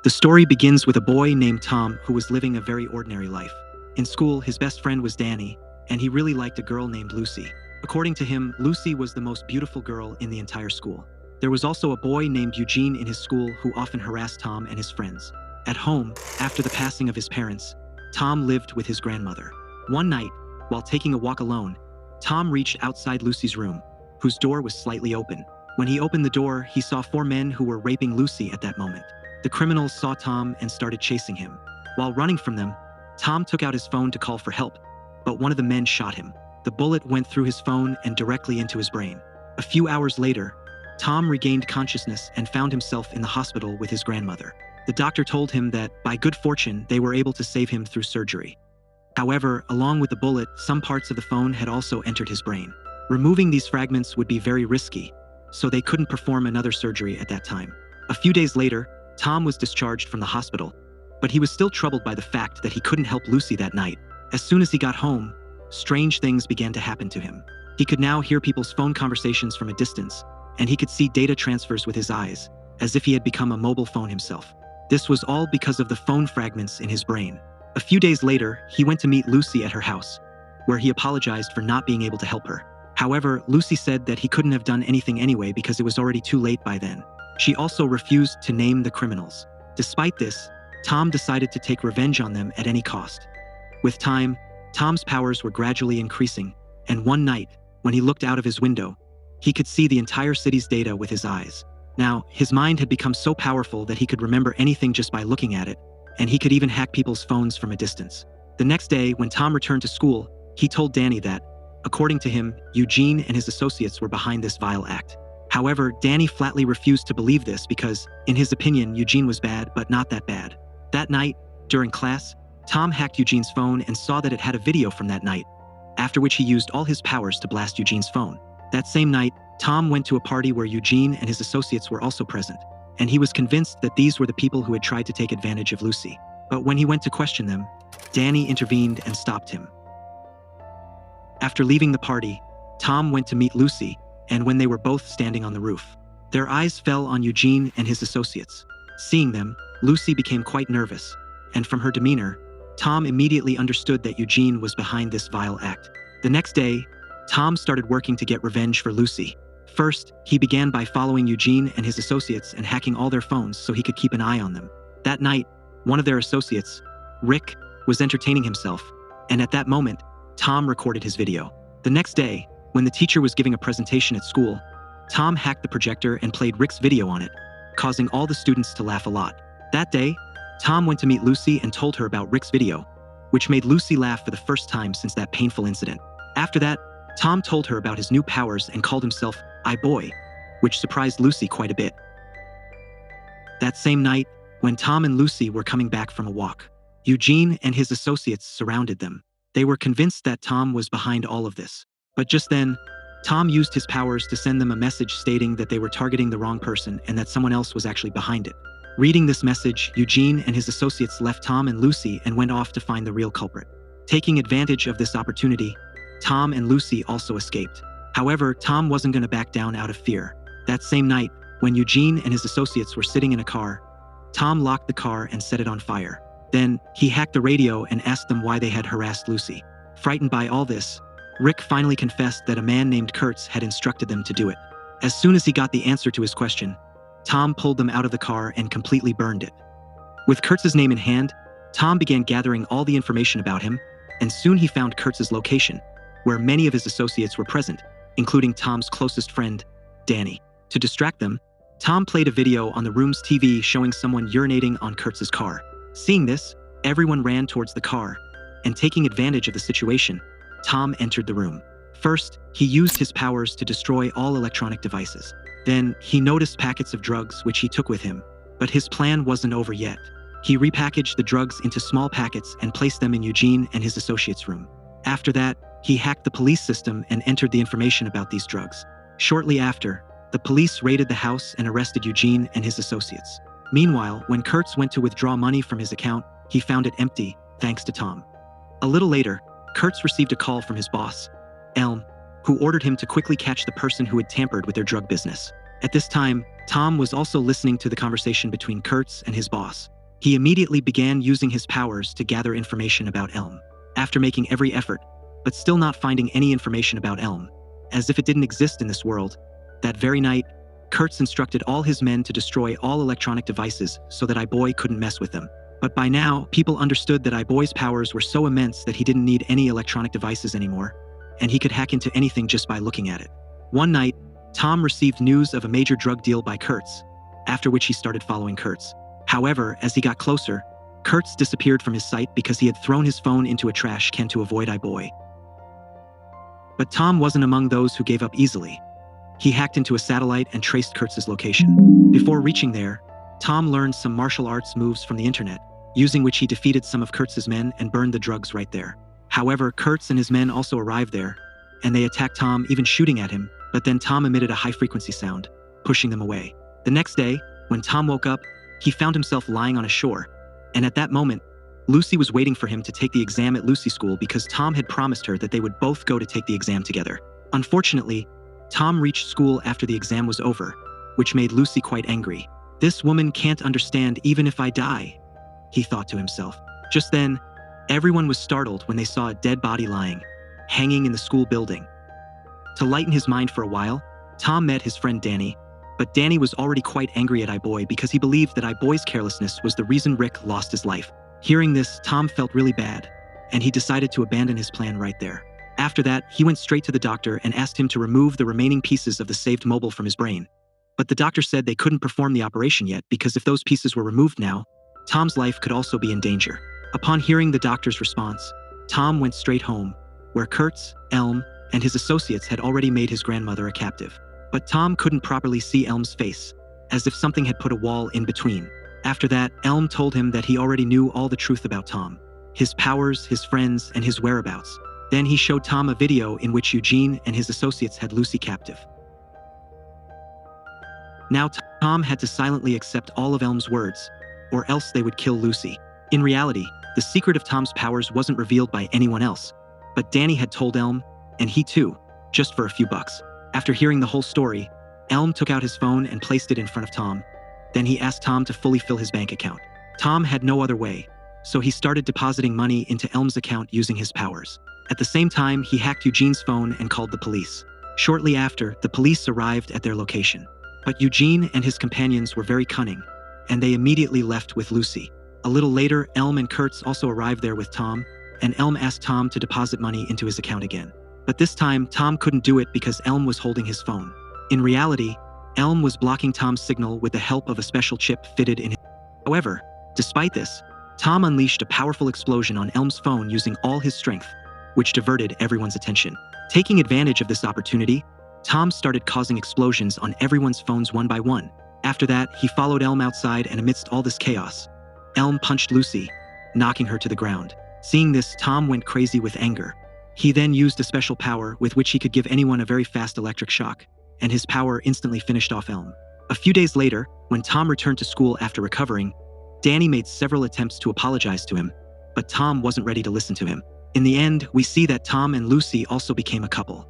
The story begins with a boy named Tom who was living a very ordinary life. In school, his best friend was Danny, and he really liked a girl named Lucy. According to him, Lucy was the most beautiful girl in the entire school. There was also a boy named Eugene in his school who often harassed Tom and his friends. At home, after the passing of his parents, Tom lived with his grandmother. One night, while taking a walk alone, Tom reached outside Lucy's room, whose door was slightly open. When he opened the door, he saw 4 men who were raping Lucy at that moment. The criminals saw Tom and started chasing him. While running from them, Tom took out his phone to call for help, but one of the men shot him. The bullet went through his phone and directly into his brain. A few hours later, Tom regained consciousness and found himself in the hospital with his grandmother. The doctor told him that, by good fortune, they were able to save him through surgery. However, along with the bullet, some parts of the phone had also entered his brain. Removing these fragments would be very risky, so they couldn't perform another surgery at that time. A few days later, Tom was discharged from the hospital, but he was still troubled by the fact that he couldn't help Lucy that night. As soon as he got home, strange things began to happen to him. He could now hear people's phone conversations from a distance, and he could see data transfers with his eyes, as if he had become a mobile phone himself. This was all because of the phone fragments in his brain. A few days later, he went to meet Lucy at her house, where he apologized for not being able to help her. However, Lucy said that he couldn't have done anything anyway because it was already too late by then. She also refused to name the criminals. Despite this, Tom decided to take revenge on them at any cost. With time, Tom's powers were gradually increasing, and one night, when he looked out of his window, he could see the entire city's data with his eyes. Now, his mind had become so powerful that he could remember anything just by looking at it, and he could even hack people's phones from a distance. The next day, when Tom returned to school, he told Danny that, according to him, Eugene and his associates were behind this vile act. However, Danny flatly refused to believe this because, in his opinion, Eugene was bad, but not that bad. That night, during class, Tom hacked Eugene's phone and saw that it had a video from that night, after which he used all his powers to blast Eugene's phone. That same night, Tom went to a party where Eugene and his associates were also present, and he was convinced that these were the people who had tried to take advantage of Lucy. But when he went to question them, Danny intervened and stopped him. After leaving the party, Tom went to meet Lucy, and when they were both standing on the roof, their eyes fell on Eugene and his associates. Seeing them, Lucy became quite nervous, and from her demeanor, Tom immediately understood that Eugene was behind this vile act. The next day, Tom started working to get revenge for Lucy. First, he began by following Eugene and his associates and hacking all their phones so he could keep an eye on them. That night, one of their associates, Rick, was entertaining himself, and at that moment, Tom recorded his video. The next day, when the teacher was giving a presentation at school, Tom hacked the projector and played Rick's video on it, causing all the students to laugh a lot. That day, Tom went to meet Lucy and told her about Rick's video, which made Lucy laugh for the first time since that painful incident. After that, Tom told her about his new powers and called himself I-Boy, which surprised Lucy quite a bit. That same night, when Tom and Lucy were coming back from a walk, Eugene and his associates surrounded them. They were convinced that Tom was behind all of this. But just then, Tom used his powers to send them a message stating that they were targeting the wrong person and that someone else was actually behind it. Reading this message, Eugene and his associates left Tom and Lucy and went off to find the real culprit. Taking advantage of this opportunity, Tom and Lucy also escaped. However, Tom wasn't going to back down out of fear. That same night, when Eugene and his associates were sitting in a car, Tom locked the car and set it on fire. Then, he hacked the radio and asked them why they had harassed Lucy. Frightened by all this, Rick finally confessed that a man named Kurtz had instructed them to do it. As soon as he got the answer to his question, Tom pulled them out of the car and completely burned it. With Kurtz's name in hand, Tom began gathering all the information about him, and soon he found Kurtz's location, where many of his associates were present, including Tom's closest friend, Danny. To distract them, Tom played a video on the room's TV showing someone urinating on Kurtz's car. Seeing this, everyone ran towards the car, and taking advantage of the situation, Tom entered the room. First, he used his powers to destroy all electronic devices. Then, he noticed packets of drugs which he took with him. But his plan wasn't over yet. He repackaged the drugs into small packets and placed them in Eugene and his associates' room. After that, he hacked the police system and entered the information about these drugs. Shortly after, the police raided the house and arrested Eugene and his associates. Meanwhile, when Kurtz went to withdraw money from his account, he found it empty, thanks to Tom. A little later, Kurtz received a call from his boss, Elm, who ordered him to quickly catch the person who had tampered with their drug business. At this time, Tom was also listening to the conversation between Kurtz and his boss. He immediately began using his powers to gather information about Elm. After making every effort, but still not finding any information about Elm, as if it didn't exist in this world, that very night, Kurtz instructed all his men to destroy all electronic devices so that I-Boy couldn't mess with them. But by now, people understood that I-Boy's powers were so immense that he didn't need any electronic devices anymore, and he could hack into anything just by looking at it. One night, Tom received news of a major drug deal by Kurtz, after which he started following Kurtz. However, as he got closer, Kurtz disappeared from his sight because he had thrown his phone into a trash can to avoid I-Boy. But Tom wasn't among those who gave up easily. He hacked into a satellite and traced Kurtz's location. Before reaching there, Tom learned some martial arts moves from the internet, using which he defeated some of Kurtz's men and burned the drugs right there. However, Kurtz and his men also arrived there, and they attacked Tom, even shooting at him, but then Tom emitted a high-frequency sound, pushing them away. The next day, when Tom woke up, he found himself lying on a shore, and at that moment, Lucy was waiting for him to take the exam at Lucy School because Tom had promised her that they would both go to take the exam together. Unfortunately, Tom reached school after the exam was over, which made Lucy quite angry. "This woman can't understand even if I die," he thought to himself. Just then, everyone was startled when they saw a dead body lying, hanging in the school building. To lighten his mind for a while, Tom met his friend Danny, but Danny was already quite angry at I-Boy because he believed that I-Boy's carelessness was the reason Rick lost his life. Hearing this, Tom felt really bad, and he decided to abandon his plan right there. After that, he went straight to the doctor and asked him to remove the remaining pieces of the saved mobile from his brain. But the doctor said they couldn't perform the operation yet because if those pieces were removed now, Tom's life could also be in danger. Upon hearing the doctor's response, Tom went straight home, where Kurtz, Elm, and his associates had already made his grandmother a captive. But Tom couldn't properly see Elm's face, as if something had put a wall in between. After that, Elm told him that he already knew all the truth about Tom, his powers, his friends, and his whereabouts. Then he showed Tom a video in which Eugene and his associates had Lucy captive. Now Tom had to silently accept all of Elm's words, or else they would kill Lucy. In reality, the secret of Tom's powers wasn't revealed by anyone else, but Danny had told Elm, and he too, just for a few bucks. After hearing the whole story, Elm took out his phone and placed it in front of Tom. Then he asked Tom to fully fill his bank account. Tom had no other way, so he started depositing money into Elm's account using his powers. At the same time, he hacked Eugene's phone and called the police. Shortly after, the police arrived at their location. But Eugene and his companions were very cunning, and they immediately left with Lucy. A little later, Elm and Kurtz also arrived there with Tom, and Elm asked Tom to deposit money into his account again. But this time, Tom couldn't do it because Elm was holding his phone. In reality, Elm was blocking Tom's signal with the help of a special chip fitted in his. However, despite this, Tom unleashed a powerful explosion on Elm's phone using all his strength, which diverted everyone's attention. Taking advantage of this opportunity, Tom started causing explosions on everyone's phones one by one. After that, he followed Elm outside, and amidst all this chaos, Elm punched Lucy, knocking her to the ground. Seeing this, Tom went crazy with anger. He then used a special power with which he could give anyone a very fast electric shock, and his power instantly finished off Elm. A few days later, when Tom returned to school after recovering, Danny made several attempts to apologize to him, but Tom wasn't ready to listen to him. In the end, we see that Tom and Lucy also became a couple.